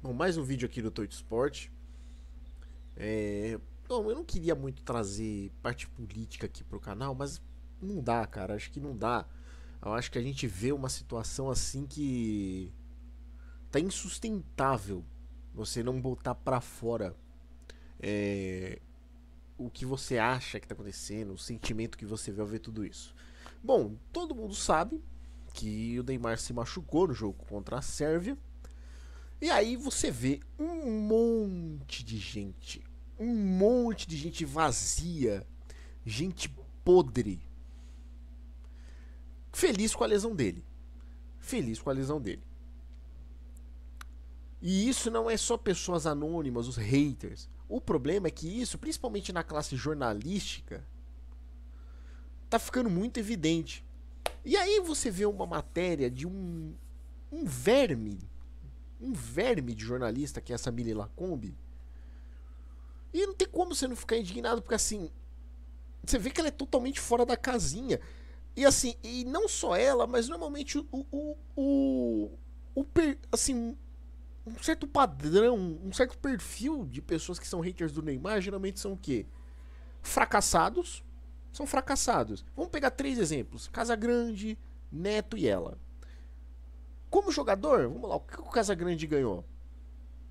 Bom, mais um vídeo aqui do Toito Sport. Bom, eu não queria muito trazer parte política aqui pro canal, mas não dá, cara. Acho que não dá. Eu acho que a gente vê uma situação assim que tá insustentável você não botar pra fora é, o que você acha que tá acontecendo, o sentimento que você vê ao ver tudo isso. Bom, todo mundo sabe que o Neymar se machucou no jogo contra a Sérvia. E aí você vê um monte de gente vazia, gente podre, feliz com a lesão dele. Feliz com a lesão dele. E isso não é só pessoas anônimas, os haters. O problema é que isso, principalmente na classe jornalística, tá ficando muito evidente. E aí você vê uma matéria de um verme, um verme de jornalista, que é essa Mili Lacombe. E não tem como você não ficar indignado, porque assim, você vê que ela é totalmente fora da casinha. E assim, e não só ela, mas normalmente assim, um certo padrão, um certo perfil de pessoas que são haters do Neymar, geralmente são o quê? Fracassados. São fracassados. Vamos pegar três exemplos: Casagrande, Neto e ela. Como jogador, vamos lá, o que o Casagrande ganhou?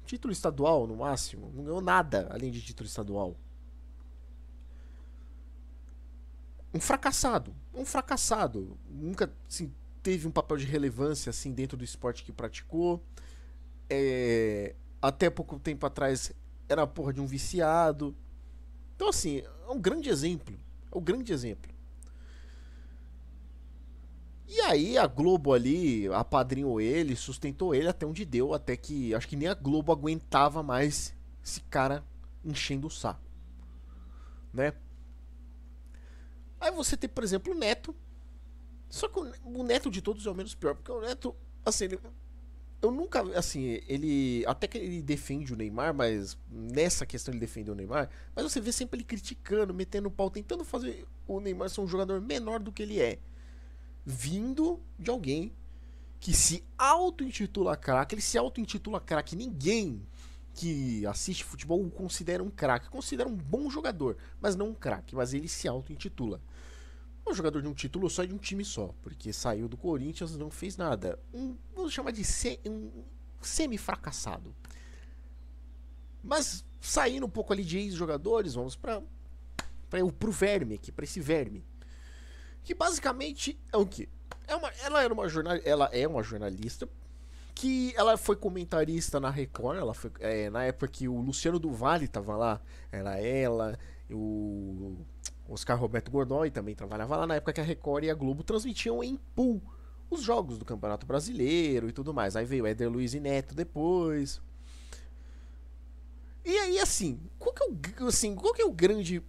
Título estadual, no máximo. Não ganhou nada além de título estadual. Um fracassado. Um fracassado. Nunca assim, teve um papel de relevância assim dentro do esporte que praticou. Até pouco tempo atrás era a porra de um viciado. Então, assim, é um grande exemplo. É um grande exemplo. E aí a Globo ali apadrinhou ele, sustentou ele até onde deu, até que acho que nem a Globo aguentava mais esse cara enchendo o saco, né? Aí você tem, por exemplo, o Neto. Só que o Neto de todos é o menos pior, porque o Neto, assim, eu nunca, assim, ele, até que ele defende o Neymar, mas nessa questão ele defendeu o Neymar, mas você vê sempre ele criticando, metendo o pau, tentando fazer o Neymar ser um jogador menor do que ele é, vindo de alguém que se auto-intitula craque. Ele se auto-intitula craque. Ninguém que assiste futebol o considera um craque. Considera um bom jogador, mas não um craque. Mas ele se auto-intitula. Um jogador de um título só e de um time só, porque saiu do Corinthians, não fez nada. Vamos chamar de um semi-fracassado. Mas saindo um pouco ali de ex-jogadores, vamos pro verme aqui, para esse verme. Que basicamente é o que? Ela é uma jornalista que ela foi comentarista na Record. Ela foi, na época que o Luciano do Vale tava lá, era ela, o Oscar Roberto Godoy também trabalhava lá, na época que a Record e a Globo transmitiam em pool os jogos do Campeonato Brasileiro e tudo mais. Aí veio Éder Luiz e Neto depois. E aí, assim, qual que é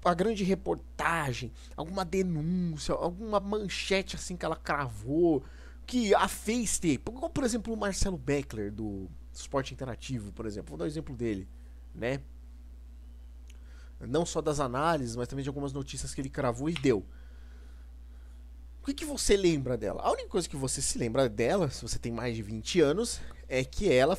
a grande reportagem, alguma denúncia, alguma manchete assim que ela cravou, que a fez ter? Como, por exemplo, o Marcelo Beckler, do Esporte Interativo, por exemplo. Vou dar o um exemplo dele, né? Não só das análises, mas também de algumas notícias que ele cravou e deu. O que você lembra dela? A única coisa que você se lembra dela, se você tem mais de 20 anos, é que ela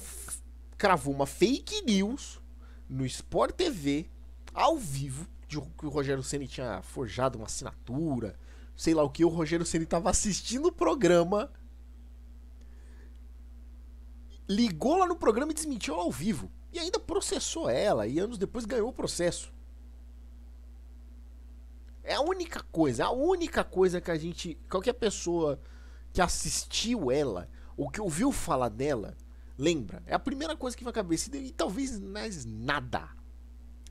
cravou uma fake news no Sport TV, ao vivo, de que o Rogério Ceni tinha forjado uma assinatura, sei lá o que. O Rogério Ceni estava assistindo o programa, ligou lá no programa e desmentiu ao vivo. E ainda processou ela, e anos depois ganhou o processo. É a única coisa que a gente, qualquer pessoa que assistiu ela, ou que ouviu falar dela, lembra. É a primeira coisa que vai à cabeça. E talvez mais nada.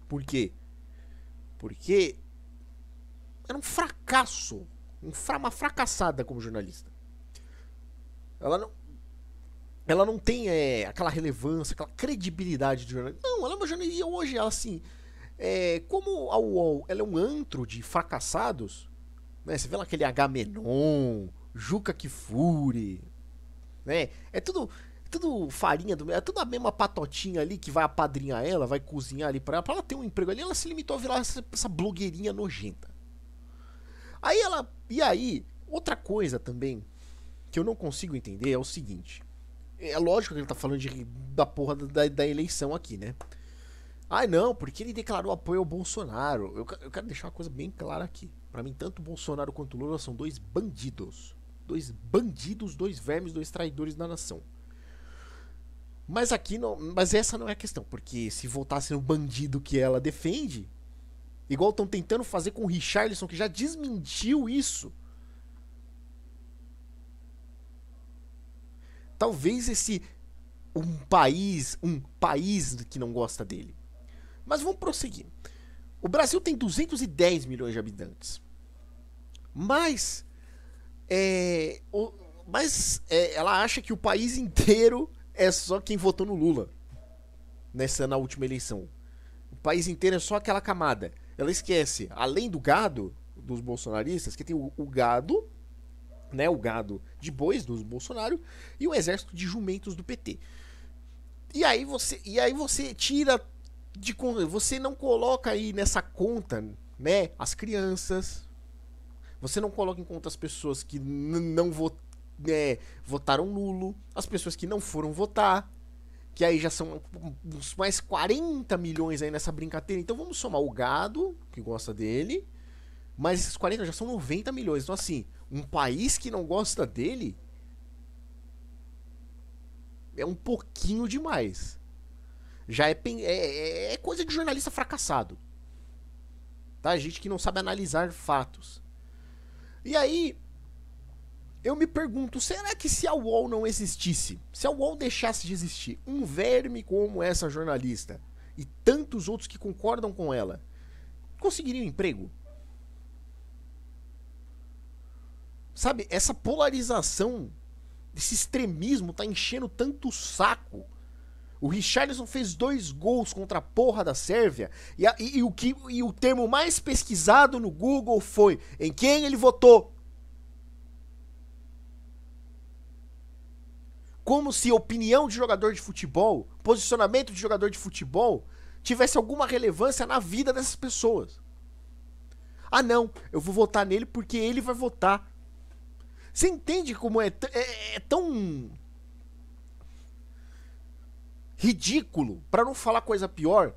Por quê? Porque era um fracasso. Uma fracassada como jornalista. Ela não, ela não tem aquela relevância, aquela credibilidade de jornalista. Não, ela é uma jornalista. E hoje ela, assim, como a UOL ela é um antro de fracassados, né? Você vê lá aquele Agamenon, Juca Kfouri, né? É tudo farinha do. É tudo a mesma patotinha ali que vai apadrinhar ela, vai cozinhar ali pra ela ter um emprego ali. Ela se limitou a virar essa blogueirinha nojenta. Aí ela. E aí, outra coisa também que eu não consigo entender é o seguinte: É lógico que ele tá falando da porra da eleição aqui, né? Ah, não, porque ele declarou apoio ao Bolsonaro. Eu quero deixar uma coisa bem clara aqui. Pra mim, tanto o Bolsonaro quanto o Lula são dois bandidos. Dois bandidos, dois vermes, dois traidores da nação. Mas aqui não. Mas essa não é a questão, porque se voltasse no bandido que ela defende, igual estão tentando fazer com o Richarlison, que já desmentiu isso. Talvez esse um país que não gosta dele. Mas vamos prosseguir. O Brasil tem 210 milhões de habitantes. Mas ela acha que o país inteiro é só quem votou no Lula na última eleição. O país inteiro é só aquela camada. Ela esquece, além do gado dos bolsonaristas, que tem o gado, né, o gado de bois dos Bolsonaro e o exército de jumentos do PT. E aí você tira de conta, você não coloca aí nessa conta, né, as crianças. Você não coloca em conta as pessoas que não votaram nulo, as pessoas que não foram votar, que aí já são uns mais 40 milhões aí nessa brincadeira. Então vamos somar o gado, que gosta dele, mas esses 40 já são 90 milhões. Então assim, um país que não gosta dele é um pouquinho demais. Já é coisa de jornalista fracassado. Tá? Gente que não sabe analisar fatos. E aí, eu me pergunto, será que se a UOL não existisse, se a UOL deixasse de existir, um verme como essa jornalista e tantos outros que concordam com ela, conseguiriam emprego? Sabe, essa polarização, esse extremismo tá enchendo tanto o saco. O Richarlison fez 2 gols contra a porra da Sérvia e o termo mais pesquisado no Google foi em quem ele votou. Como se opinião de jogador de futebol, posicionamento de jogador de futebol tivesse alguma relevância na vida dessas pessoas. Ah não, eu vou votar nele porque ele vai votar. Você entende como é tão ridículo, pra não falar coisa pior?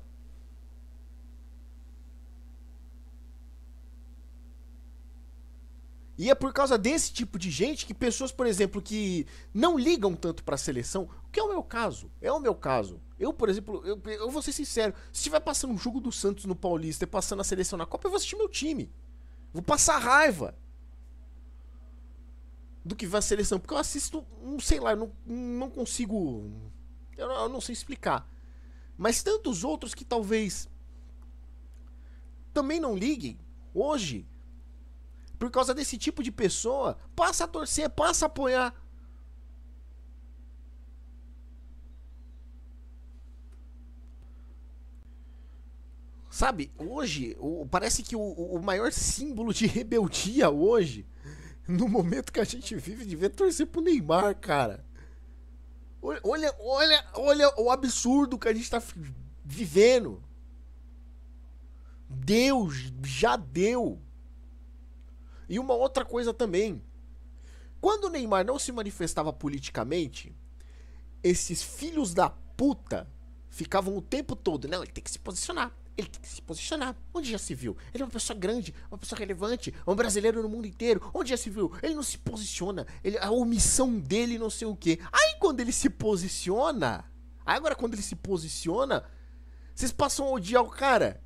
E é por causa desse tipo de gente que pessoas, por exemplo, que não ligam tanto pra seleção, o que é o meu caso, Eu, por exemplo, eu vou ser sincero, se estiver passando um jogo do Santos no Paulista e passando a seleção na Copa, eu vou assistir meu time. Vou passar raiva do que vai a seleção, porque eu assisto, não sei lá, eu não consigo, eu não sei explicar. Mas tantos outros que talvez também não liguem, hoje, por causa desse tipo de pessoa, passa a torcer, passa a apoiar. Sabe, hoje, parece que o maior símbolo de rebeldia hoje, no momento que a gente vive, devia torcer pro Neymar, cara. Olha o absurdo que a gente tá vivendo. Deus já deu. E uma outra coisa também. Quando o Neymar não se manifestava politicamente, esses filhos da puta ficavam o tempo todo. Não, ele tem que se posicionar. Ele tem que se posicionar. Onde já se viu? Ele é uma pessoa grande, uma pessoa relevante, um brasileiro no mundo inteiro. Onde já se viu? Ele não se posiciona. A omissão dele não sei o quê. Aí quando ele se posiciona... Agora quando ele se posiciona, vocês passam a odiar o cara.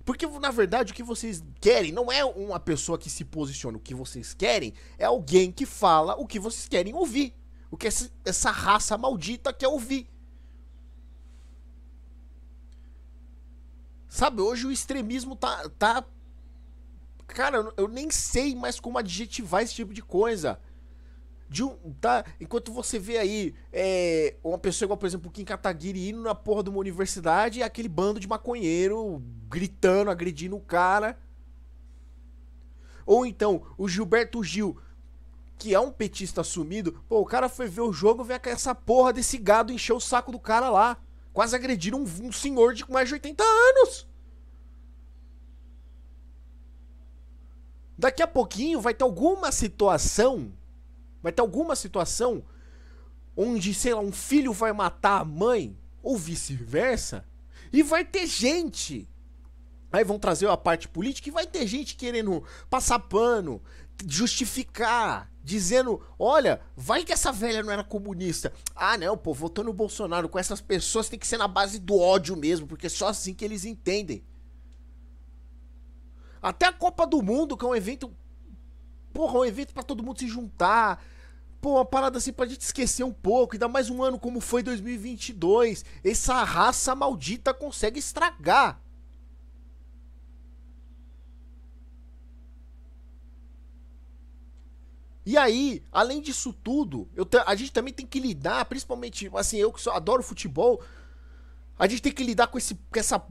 Porque, na verdade, o que vocês querem não é uma pessoa que se posiciona. O que vocês querem é alguém que fala o que vocês querem ouvir. O que essa raça maldita quer ouvir. Sabe, hoje o extremismo tá... Cara, eu nem sei mais como adjetivar esse tipo de coisa. Enquanto você vê aí uma pessoa igual, por exemplo, o Kim Kataguiri indo na porra de uma universidade e aquele bando de maconheiro gritando, agredindo o cara. Ou então, o Gilberto Gil, que é um petista assumido, pô, o cara foi ver o jogo, vê essa porra desse gado encher o saco do cara lá. Quase agrediram um senhor de mais de 80 anos. Daqui a pouquinho vai ter alguma situação onde, sei lá, um filho vai matar a mãe, ou vice-versa, e vai ter gente. Aí vão trazer a parte política e vai ter gente querendo passar pano, justificar, dizendo, olha, vai que essa velha não era comunista. Ah, não, pô, votando no Bolsonaro com essas pessoas tem que ser na base do ódio mesmo, porque é só assim que eles entendem. Até a Copa do Mundo, que é um evento, porra, um evento pra todo mundo se juntar. Pô, uma parada assim pra gente esquecer um pouco, ainda mais um ano como foi 2022. Essa raça maldita consegue estragar. E aí, além disso tudo, a gente também tem que lidar, principalmente, assim, eu que só adoro futebol, a gente tem que lidar com essa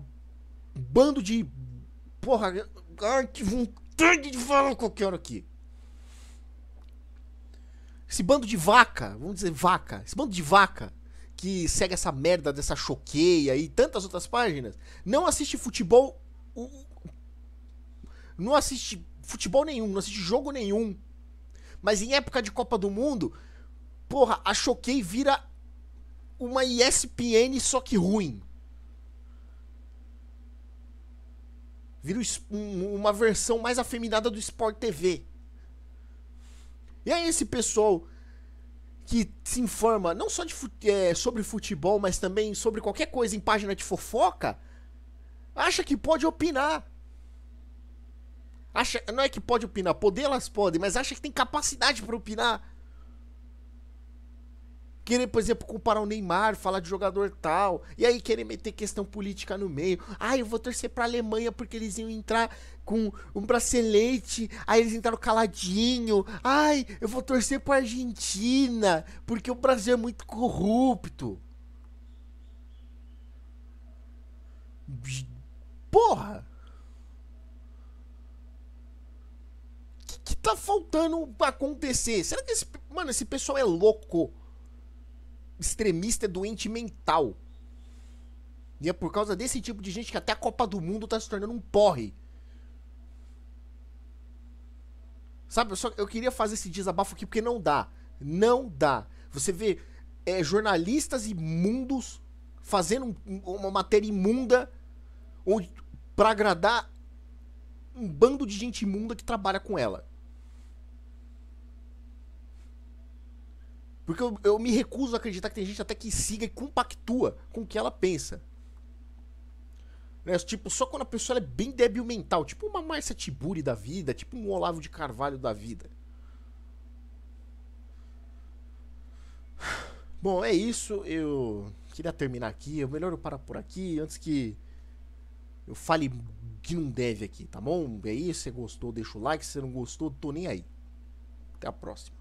bando de. Porra, ai, que vontade de falar qualquer hora aqui. Esse bando de vaca, vamos dizer vaca, esse bando de vaca que segue essa merda dessa Choqueia e tantas outras páginas, não assiste futebol, não assiste futebol nenhum, não assiste jogo nenhum. Mas em época de Copa do Mundo, porra, a Choquei vira uma ESPN só que ruim. Vira uma versão mais afeminada do Sport TV. E aí esse pessoal que se informa não só sobre futebol, mas também sobre qualquer coisa em página de fofoca, acha que pode opinar. Acha, não é que pode opinar, poder elas podem, mas acha que tem capacidade para opinar. Querer, por exemplo, comparar o Neymar, falar de jogador tal, e aí querer meter questão política no meio. Ah, eu vou torcer pra Alemanha porque eles iam entrar com um bracelete, aí eles entraram caladinho. Ai, eu vou torcer pra Argentina porque o Brasil é muito corrupto. Porra! Que tá faltando acontecer? Será que esse pessoal é louco? Extremista, é doente mental. E é por causa desse tipo de gente que até a Copa do Mundo tá se tornando um porre. Sabe, eu queria fazer esse desabafo aqui porque não dá. Não dá. Você vê jornalistas imundos fazendo uma matéria imunda pra agradar um bando de gente imunda que trabalha com ela. Porque eu me recuso a acreditar que tem gente até que siga e compactua com o que ela pensa. Né? Tipo, só quando a pessoa é bem débil mental. Tipo uma Márcia Tiburi da vida. Tipo um Olavo de Carvalho da vida. Bom, é isso. Eu queria terminar aqui. É melhor eu parar por aqui antes que eu fale que não deve aqui, tá bom? É isso. Se você gostou, deixa o like. Se você não gostou, tô nem aí. Até a próxima.